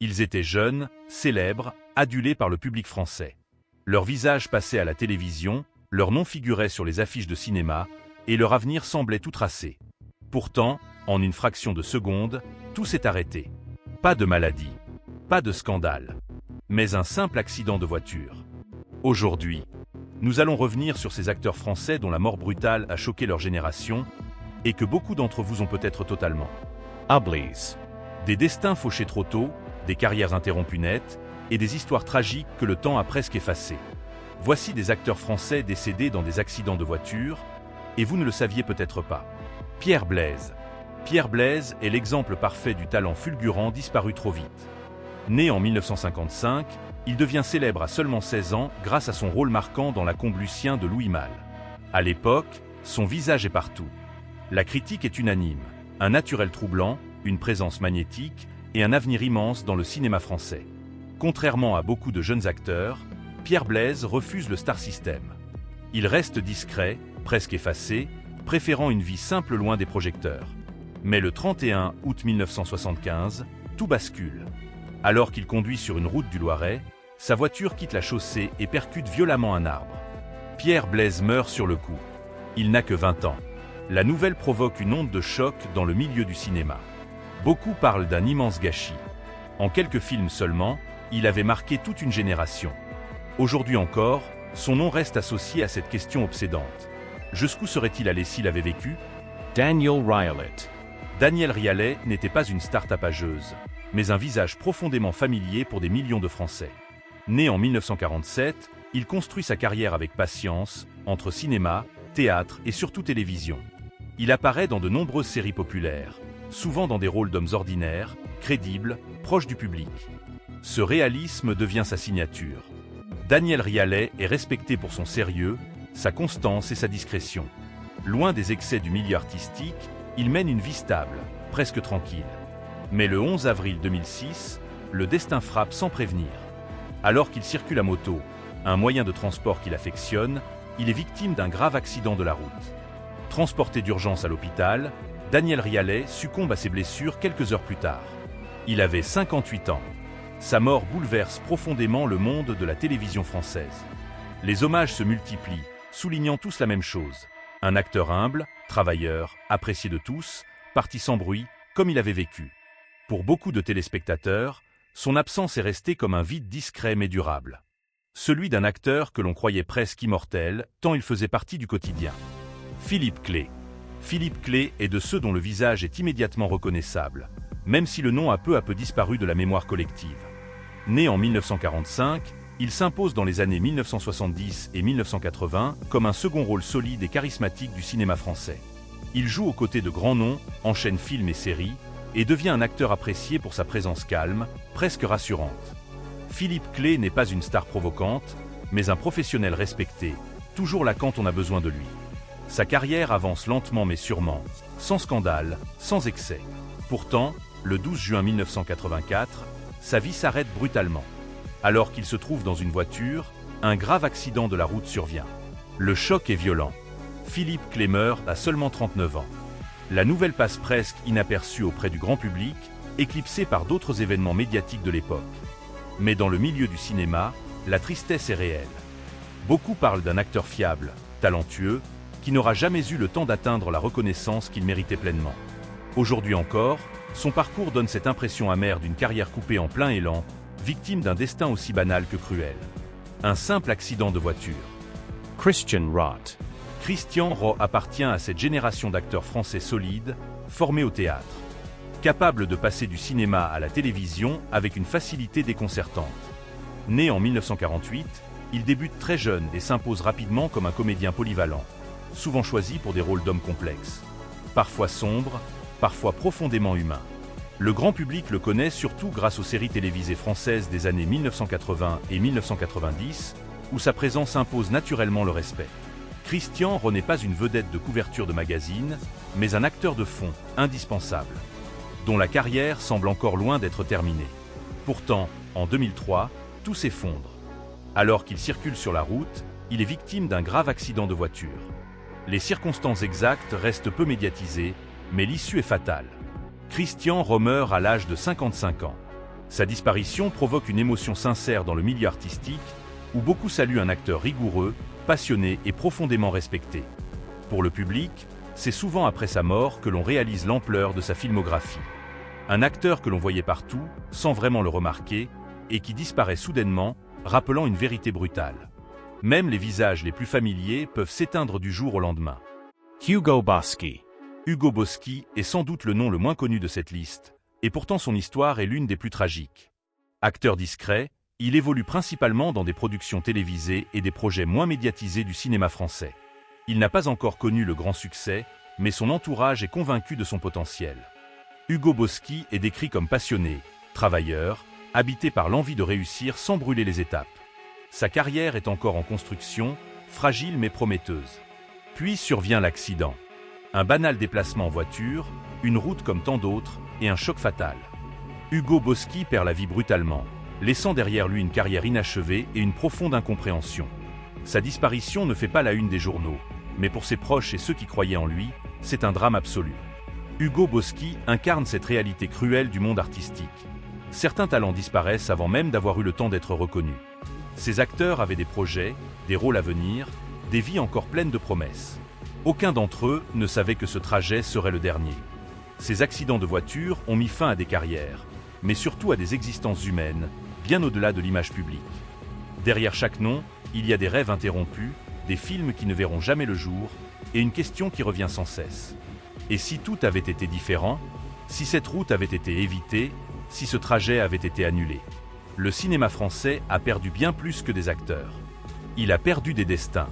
Ils étaient jeunes, célèbres, adulés par le public français. Leur visage passait à la télévision, leur nom figurait sur les affiches de cinéma, et leur avenir semblait tout tracé. Pourtant, en une fraction de seconde, tout s'est arrêté. Pas de maladie, pas de scandale, mais un simple accident de voiture. Aujourd'hui, nous allons revenir sur ces acteurs français dont la mort brutale a choqué leur génération et que beaucoup d'entre vous ont peut-être totalement oublié. Des destins fauchés trop tôt, des carrières interrompues nettes et des histoires tragiques que le temps a presque effacées. Voici des acteurs français décédés dans des accidents de voiture, et vous ne le saviez peut-être pas. Pierre Blaise. Pierre Blaise est l'exemple parfait du talent fulgurant disparu trop vite. Né en 1955, il devient célèbre à seulement 16 ans grâce à son rôle marquant dans La Combe Lucien de Louis Malle. À l'époque, son visage est partout. La critique est unanime. Un naturel troublant, une présence magnétique et un avenir immense dans le cinéma français. Contrairement à beaucoup de jeunes acteurs, Pierre Blaise refuse le star system. Il reste discret, presque effacé, préférant une vie simple loin des projecteurs. Mais le 31 août 1975, tout bascule. Alors qu'il conduit sur une route du Loiret, sa voiture quitte la chaussée et percute violemment un arbre. Pierre Blaise meurt sur le coup. Il n'a que 20 ans. La nouvelle provoque une onde de choc dans le milieu du cinéma. Beaucoup parlent d'un immense gâchis. En quelques films seulement, il avait marqué toute une génération. Aujourd'hui encore, son nom reste associé à cette question obsédante. Jusqu'où serait-il allé s'il avait vécu? Daniel Rialet. Daniel Rialet n'était pas une star tapageuse, mais un visage profondément familier pour des millions de Français. Né en 1947, il construit sa carrière avec patience, entre cinéma, théâtre et surtout télévision. Il apparaît dans de nombreuses séries populaires, souvent dans des rôles d'hommes ordinaires, crédibles, proches du public. Ce réalisme devient sa signature. Daniel Rialet est respecté pour son sérieux, sa constance et sa discrétion. Loin des excès du milieu artistique, il mène une vie stable, presque tranquille. Mais le 11 avril 2006, le destin frappe sans prévenir. Alors qu'il circule à moto, un moyen de transport qu'il affectionne, il est victime d'un grave accident de la route. Transporté d'urgence à l'hôpital, Daniel Rialet succombe à ses blessures quelques heures plus tard. Il avait 58 ans. Sa mort bouleverse profondément le monde de la télévision française. Les hommages se multiplient, soulignant tous la même chose. Un acteur humble, travailleur, apprécié de tous, parti sans bruit, comme il avait vécu. Pour beaucoup de téléspectateurs, son absence est restée comme un vide discret mais durable. Celui d'un acteur que l'on croyait presque immortel, tant il faisait partie du quotidien. Philippe Clay. Philippe Clay est de ceux dont le visage est immédiatement reconnaissable, même si le nom a peu à peu disparu de la mémoire collective. Né en 1945, il s'impose dans les années 1970 et 1980 comme un second rôle solide et charismatique du cinéma français. Il joue aux côtés de grands noms, enchaîne films et séries, et devient un acteur apprécié pour sa présence calme, presque rassurante. Philippe Clay n'est pas une star provocante, mais un professionnel respecté, toujours là quand on a besoin de lui. Sa carrière avance lentement mais sûrement, sans scandale, sans excès. Pourtant, le 12 juin 1984, sa vie s'arrête brutalement. Alors qu'il se trouve dans une voiture, un grave accident de la route survient. Le choc est violent. Philippe Clay meurt à seulement 39 ans. La nouvelle passe presque inaperçue auprès du grand public, éclipsée par d'autres événements médiatiques de l'époque. Mais dans le milieu du cinéma, la tristesse est réelle. Beaucoup parlent d'un acteur fiable, talentueux, qui n'aura jamais eu le temps d'atteindre la reconnaissance qu'il méritait pleinement. Aujourd'hui encore, son parcours donne cette impression amère d'une carrière coupée en plein élan, victime d'un destin aussi banal que cruel. Un simple accident de voiture. Christian Rott. Christian Rott appartient à cette génération d'acteurs français solides, formés au théâtre. Capable de passer du cinéma à la télévision avec une facilité déconcertante. Né en 1948, il débute très jeune et s'impose rapidement comme un comédien polyvalent, souvent choisi pour des rôles d'hommes complexes. Parfois sombres, parfois profondément humains. Le grand public le connaît surtout grâce aux séries télévisées françaises des années 1980 et 1990, où sa présence impose naturellement le respect. Christian Rott n'est pas une vedette de couverture de magazine, mais un acteur de fond, indispensable, dont la carrière semble encore loin d'être terminée. Pourtant, en 2003, tout s'effondre. Alors qu'il circule sur la route, il est victime d'un grave accident de voiture. Les circonstances exactes restent peu médiatisées, mais l'issue est fatale. Christian Rott meurt à l'âge de 55 ans. Sa disparition provoque une émotion sincère dans le milieu artistique, où beaucoup saluent un acteur rigoureux, passionné et profondément respecté. Pour le public, c'est souvent après sa mort que l'on réalise l'ampleur de sa filmographie. Un acteur que l'on voyait partout, sans vraiment le remarquer, et qui disparaît soudainement, rappelant une vérité brutale. Même les visages les plus familiers peuvent s'éteindre du jour au lendemain. Hugo Boschi. Hugo Boschi est sans doute le nom le moins connu de cette liste, et pourtant son histoire est l'une des plus tragiques. Acteur discret, il évolue principalement dans des productions télévisées et des projets moins médiatisés du cinéma français. Il n'a pas encore connu le grand succès, mais son entourage est convaincu de son potentiel. Hugo Boschi est décrit comme passionné, travailleur, habité par l'envie de réussir sans brûler les étapes. Sa carrière est encore en construction, fragile mais prometteuse. Puis survient l'accident. Un banal déplacement en voiture, une route comme tant d'autres, et un choc fatal. Hugo Boschi perd la vie brutalement, laissant derrière lui une carrière inachevée et une profonde incompréhension. Sa disparition ne fait pas la une des journaux, mais pour ses proches et ceux qui croyaient en lui, c'est un drame absolu. Hugo Boschi incarne cette réalité cruelle du monde artistique. Certains talents disparaissent avant même d'avoir eu le temps d'être reconnus. Ces acteurs avaient des projets, des rôles à venir, des vies encore pleines de promesses. Aucun d'entre eux ne savait que ce trajet serait le dernier. Ces accidents de voiture ont mis fin à des carrières, mais surtout à des existences humaines, bien au-delà de l'image publique. Derrière chaque nom, il y a des rêves interrompus, des films qui ne verront jamais le jour, et une question qui revient sans cesse. Et si tout avait été différent? Si cette route avait été évitée? Si ce trajet avait été annulé? Le cinéma français a perdu bien plus que des acteurs. Il a perdu des destins.